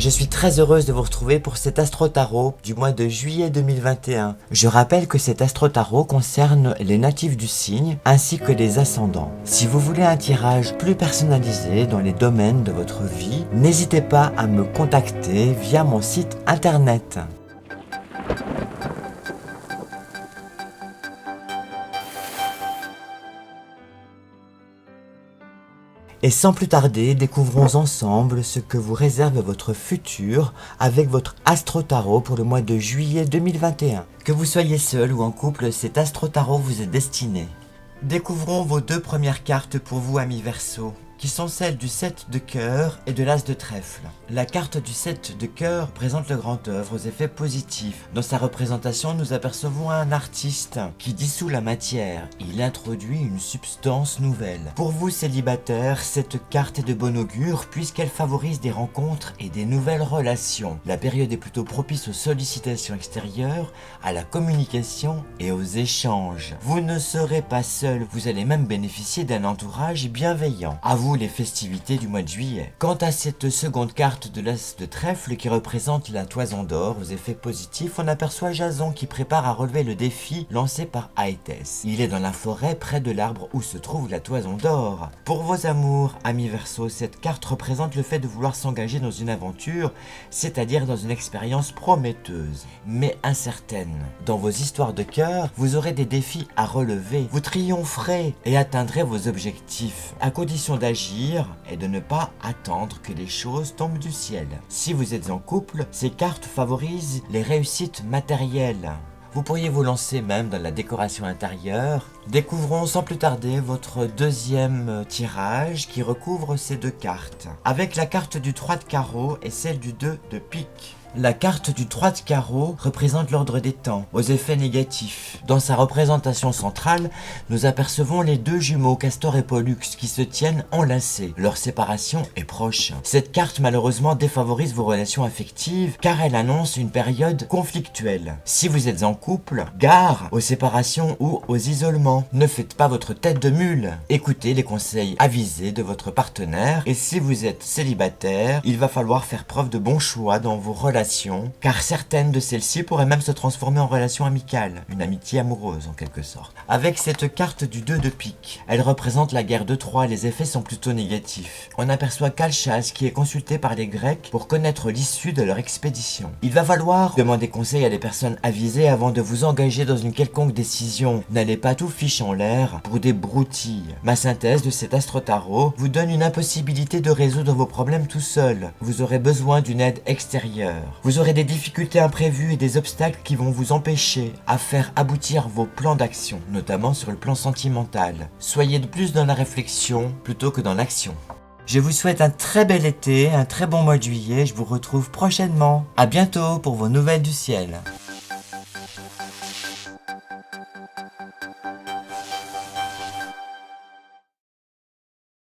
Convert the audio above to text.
Je suis très heureuse de vous retrouver pour cet Astro Tarot du mois de juillet 2021. Je rappelle que cet Astro Tarot concerne les natifs du signe ainsi que les ascendants. Si vous voulez un tirage plus personnalisé dans les domaines de votre vie, n'hésitez pas à me contacter via mon site internet. Et sans plus tarder, découvrons ensemble ce que vous réserve votre futur avec votre Astro Tarot pour le mois de juillet 2021. Que vous soyez seul ou en couple, cet Astro Tarot vous est destiné. Découvrons vos deux premières cartes pour vous, amis Verseau, qui sont celles du 7 de cœur et de l'as de trèfle. La carte du 7 de cœur présente le grand œuvre aux effets positifs. Dans sa représentation, nous apercevons un artiste qui dissout la matière. Il introduit une substance nouvelle. Pour vous, célibataires, cette carte est de bon augure puisqu'elle favorise des rencontres et des nouvelles relations. La période est plutôt propice aux sollicitations extérieures, à la communication et aux échanges. Vous ne serez pas seul, vous allez même bénéficier d'un entourage bienveillant. À vous les festivités du mois de juillet. Quant à cette seconde carte de l'as de trèfle qui représente la toison d'or aux effets positifs, on aperçoit Jason qui prépare à relever le défi lancé par Aétès. Il est dans la forêt près de l'arbre où se trouve la toison d'or. Pour vos amours, amis Verseau, cette carte représente le fait de vouloir s'engager dans une aventure, c'est-à-dire dans une expérience prometteuse, mais incertaine. Dans vos histoires de cœur, vous aurez des défis à relever, vous triompherez et atteindrez vos objectifs, à condition d'agir et de ne pas attendre que les choses tombent du ciel. Si vous êtes en couple, ces cartes favorisent les réussites matérielles. Vous pourriez vous lancer même dans la décoration intérieure. Découvrons sans plus tarder votre deuxième tirage qui recouvre ces deux cartes, avec la carte du 3 de carreau et celle du 2 de pique. La carte du 3 de carreau représente l'ordre des temps, aux effets négatifs. Dans sa représentation centrale, nous apercevons les deux jumeaux Castor et Pollux qui se tiennent enlacés. Leur séparation est proche. Cette carte malheureusement défavorise vos relations affectives car elle annonce une période conflictuelle. Si vous êtes en couple, gare aux séparations ou aux isolements. Ne faites pas votre tête de mule. Écoutez les conseils avisés de votre partenaire et si vous êtes célibataire, il va falloir faire preuve de bon choix dans vos relations car certaines de celles-ci pourraient même se transformer en relation amicale, une amitié amoureuse en quelque sorte. Avec cette carte du 2 de pique, elle représente la guerre de Troie et les effets sont plutôt négatifs. On aperçoit Calchas qui est consulté par les Grecs pour connaître l'issue de leur expédition. Il va falloir demander conseil à des personnes avisées avant de vous engager dans une quelconque décision. N'allez pas tout fiche en l'air pour des broutilles. Ma synthèse de cet Astro Tarot vous donne une impossibilité de résoudre vos problèmes tout seul. Vous aurez besoin d'une aide extérieure. Vous aurez des difficultés imprévues et des obstacles qui vont vous empêcher à faire aboutir vos plans d'action, notamment sur le plan sentimental. Soyez de plus dans la réflexion plutôt que dans l'action. Je vous souhaite un très bel été, un très bon mois de juillet, je vous retrouve prochainement. À bientôt pour vos nouvelles du ciel.